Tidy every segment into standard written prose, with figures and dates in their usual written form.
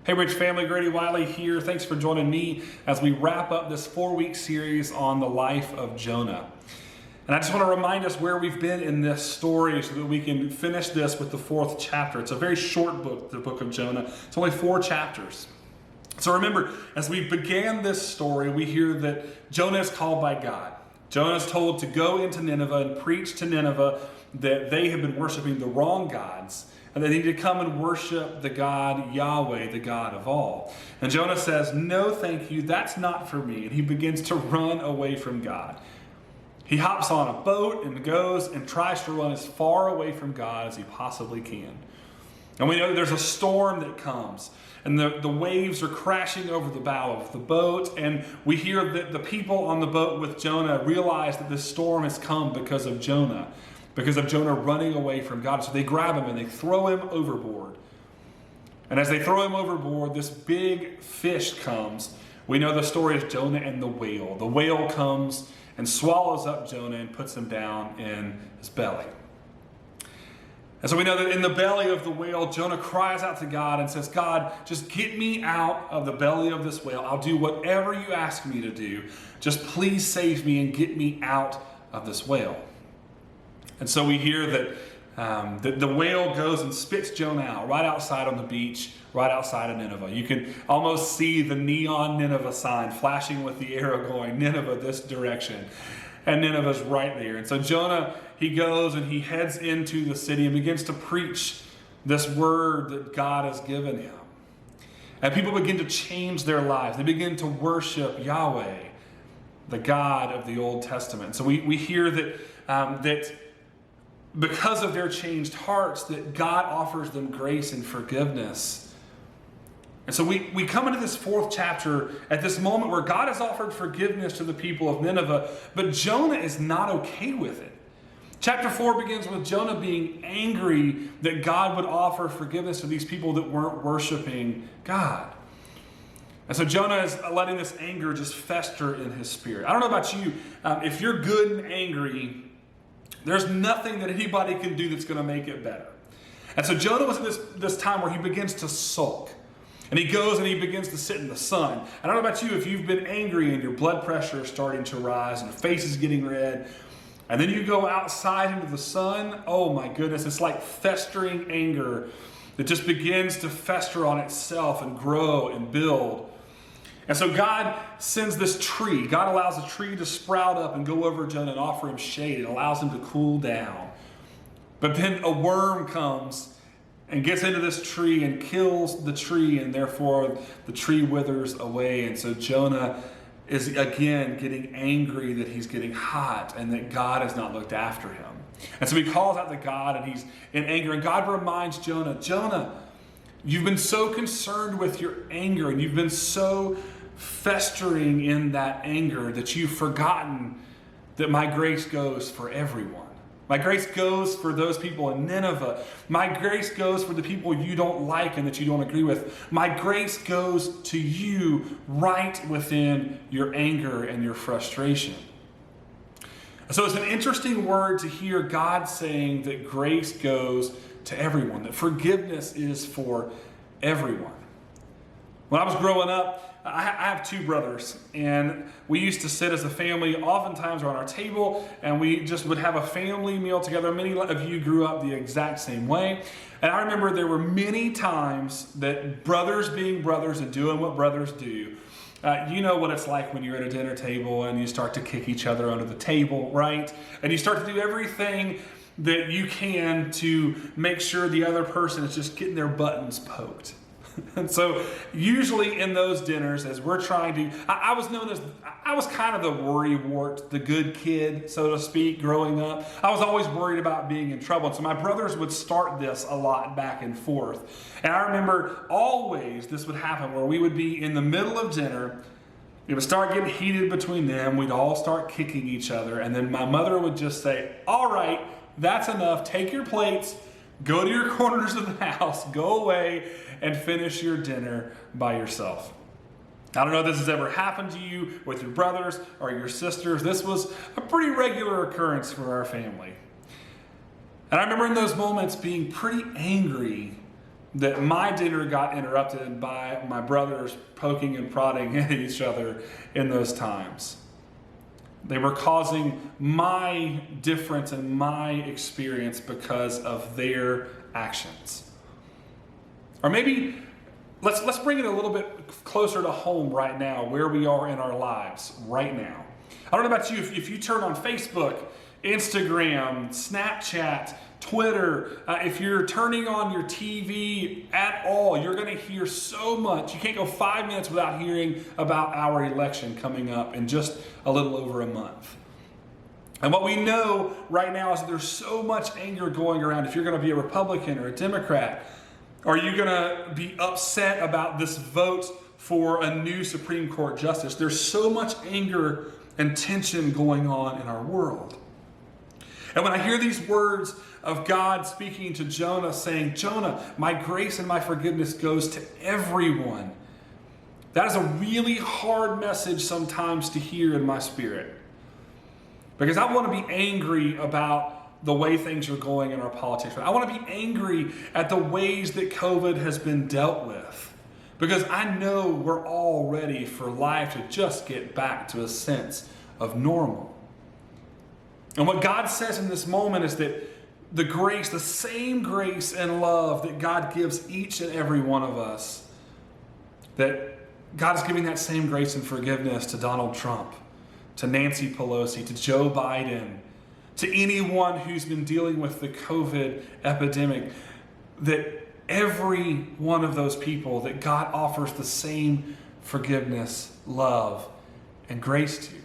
Hey Rich family, Grady Wiley here. Thanks for joining me as we wrap up this 4-week series on the life of Jonah. And I just want to remind us where we've been in this story so that we can finish this with the 4th chapter. It's a very short book, the book of Jonah. It's only 4 chapters. So remember, as we began this story, we hear that Jonah is called by God. Jonah is told to go into Nineveh and preach to Nineveh that they have been worshiping the wrong gods, and they need to come and worship the God Yahweh, the God of all. And Jonah says, no, thank you, that's not for me. And he begins to run away from God. He hops on a boat and goes and tries to run as far away from God as he possibly can. And we know that there's a storm that comes, and the waves are crashing over the bow of the boat, and we hear that the people on the boat with Jonah realize that this storm has come because of Jonah running away from God. So they grab him and they throw him overboard. And as they throw him overboard, this big fish comes. We know the story is Jonah and the whale. The whale comes and swallows up Jonah and puts him down in his belly. And so we know that in the belly of the whale, Jonah cries out to God and says, God, just get me out of the belly of this whale. I'll do whatever you ask me to do. Just please save me and get me out of this whale. And so we hear that the whale goes and spits Jonah out right outside on the beach, right outside of Nineveh. You can almost see the neon Nineveh sign flashing with the arrow going, Nineveh this direction. And Nineveh's right there. And so Jonah, he goes and he heads into the city and begins to preach this word that God has given him. And people begin to change their lives. They begin to worship Yahweh, the God of the Old Testament. So we hear that because of their changed hearts, that God offers them grace and forgiveness. And so we come into this 4th chapter at this moment where God has offered forgiveness to the people of Nineveh, but Jonah is not okay with it. Chapter 4 begins with Jonah being angry that God would offer forgiveness to these people that weren't worshiping God. And so Jonah is letting this anger just fester in his spirit. I don't know about you, if you're good and angry, there's nothing that anybody can do that's going to make it better. And so Jonah was at this time where he begins to sulk. And he goes and he begins to sit in the sun. I don't know about you, if you've been angry and your blood pressure is starting to rise and your face is getting red, and then you go outside into the sun, oh my goodness, it's like festering anger that just begins to fester on itself and grow and build. And so God sends this tree. God allows a tree to sprout up and go over Jonah and offer him shade. It allows him to cool down. But then a worm comes and gets into this tree and kills the tree, and therefore the tree withers away. And so Jonah is again getting angry that he's getting hot and that God has not looked after him. And so he calls out to God and he's in anger. And God reminds Jonah, Jonah, you've been so concerned with your anger and you've been so festering in that anger that you've forgotten that my grace goes for everyone. My grace goes for those people in Nineveh. My grace goes for the people you don't like and that you don't agree with. My grace goes to you right within your anger and your frustration. So it's an interesting word to hear God saying that grace goes to everyone, that forgiveness is for everyone. When I was growing up, I have two brothers, and we used to sit as a family oftentimes around our table, and we just would have a family meal together. Many of you grew up the exact same way. And I remember there were many times that brothers being brothers and doing what brothers do, you know what it's like when you're at a dinner table and you start to kick each other under the table, right? And you start to do everything that you can to make sure the other person is just getting their buttons poked. And so usually in those dinners, as we're trying to, I was kind of the worrywart, the good kid, so to speak, growing up. I was always worried about being in trouble. And so my brothers would start this a lot back and forth. And I remember always this would happen where we would be in the middle of dinner. It would start getting heated between them. We'd all start kicking each other. And then my mother would just say, all right, that's enough. Take your plates, go to your corners of the house, go away, and finish your dinner by yourself. I don't know if this has ever happened to you with your brothers or your sisters. This was a pretty regular occurrence for our family. And I remember in those moments being pretty angry that my dinner got interrupted by my brothers poking and prodding at each other in those times. They were causing my difference and my experience because of their actions. Or maybe let's bring it a little bit closer to home right now, where we are in our lives right now. I don't know about you, if you turn on Facebook, Instagram, Snapchat, Twitter, if you're turning on your TV at all, you're going to hear so much. You can't go 5 minutes without hearing about our election coming up in just a little over a month. And what we know right now is that there's so much anger going around. If you're going to be a Republican or a Democrat, are you going to be upset about this vote for a new Supreme Court justice? There's so much anger and tension going on in our world. And when I hear these words of God speaking to Jonah, saying, Jonah, my grace and my forgiveness goes to everyone, that is a really hard message sometimes to hear in my spirit. Because I want to be angry about the way things are going in our politics. I want to be angry at the ways that COVID has been dealt with. Because I know we're all ready for life to just get back to a sense of normal. And what God says in this moment is that the grace, the same grace and love that God gives each and every one of us, that God is giving that same grace and forgiveness to Donald Trump, to Nancy Pelosi, to Joe Biden, to anyone who's been dealing with the COVID epidemic, that every one of those people, that God offers the same forgiveness, love, and grace to.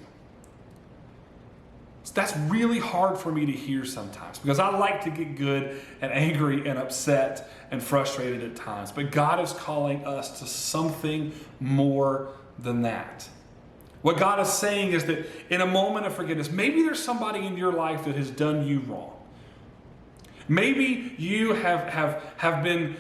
So that's really hard for me to hear sometimes, because I like to get good and angry and upset and frustrated at times. But God is calling us to something more than that. What God is saying is that in a moment of forgiveness, maybe there's somebody in your life that has done you wrong. Maybe you have been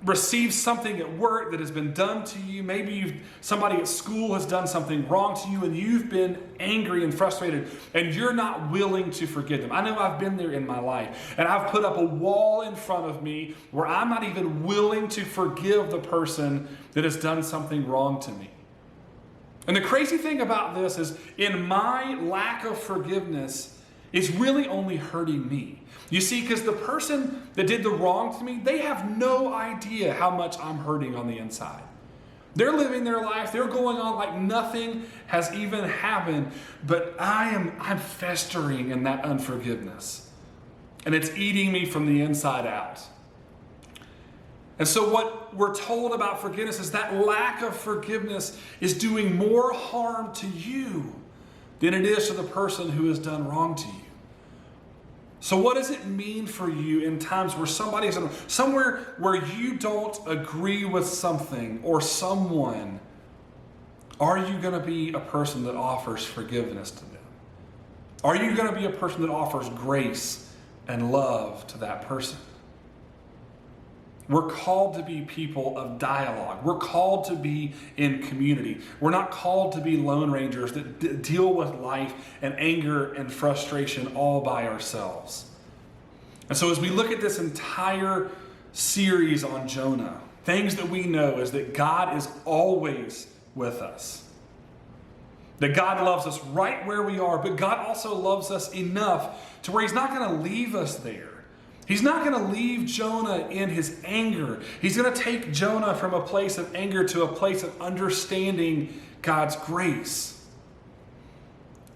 received something at work that has been done to you. Maybe somebody at school has done something wrong to you and you've been angry and frustrated and you're not willing to forgive them. I know I've been there in my life, and I've put up a wall in front of me where I'm not even willing to forgive the person that has done something wrong to me. And the crazy thing about this is, in my lack of forgiveness, it's really only hurting me. You see, because the person that did the wrong to me, they have no idea how much I'm hurting on the inside. They're living their life, they're going on like nothing has even happened, but I'm festering in that unforgiveness. And it's eating me from the inside out. And so what we're told about forgiveness is that lack of forgiveness is doing more harm to you than it is to the person who has done wrong to you. So what does it mean for you in times where somebody is somewhere where you don't agree with something or someone? Are you going to be a person that offers forgiveness to them? Are you going to be a person that offers grace and love to that person? We're called to be people of dialogue. We're called to be in community. We're not called to be lone rangers that deal with life and anger and frustration all by ourselves. And so as we look at this entire series on Jonah, things that we know is that God is always with us. That God loves us right where we are, but God also loves us enough to where He's not going to leave us there. He's not going to leave Jonah in his anger. He's going to take Jonah from a place of anger to a place of understanding God's grace.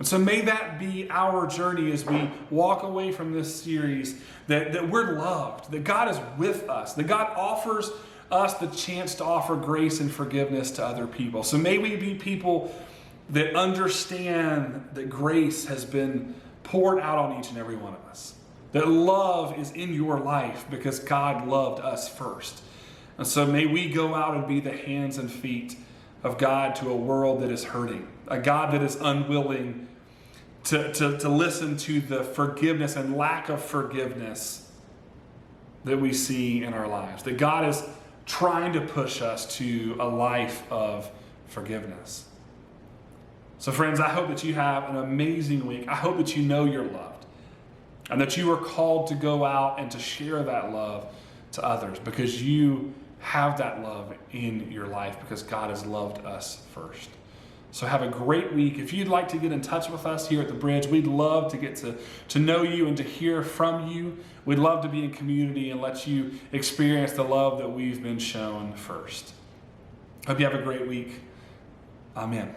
And so may that be our journey as we walk away from this series, that we're loved, that God is with us, that God offers us the chance to offer grace and forgiveness to other people. So may we be people that understand that grace has been poured out on each and every one of us. That love is in your life because God loved us first. And so may we go out and be the hands and feet of God to a world that is hurting, a God that is unwilling to listen to the forgiveness and lack of forgiveness that we see in our lives. That God is trying to push us to a life of forgiveness. So friends, I hope that you have an amazing week. I hope that you know you're loved. And that you are called to go out and to share that love to others because you have that love in your life because God has loved us first. So have a great week. If you'd like to get in touch with us here at the Bridge, we'd love to get to know you and to hear from you. We'd love to be in community and let you experience the love that we've been shown first. Hope you have a great week. Amen.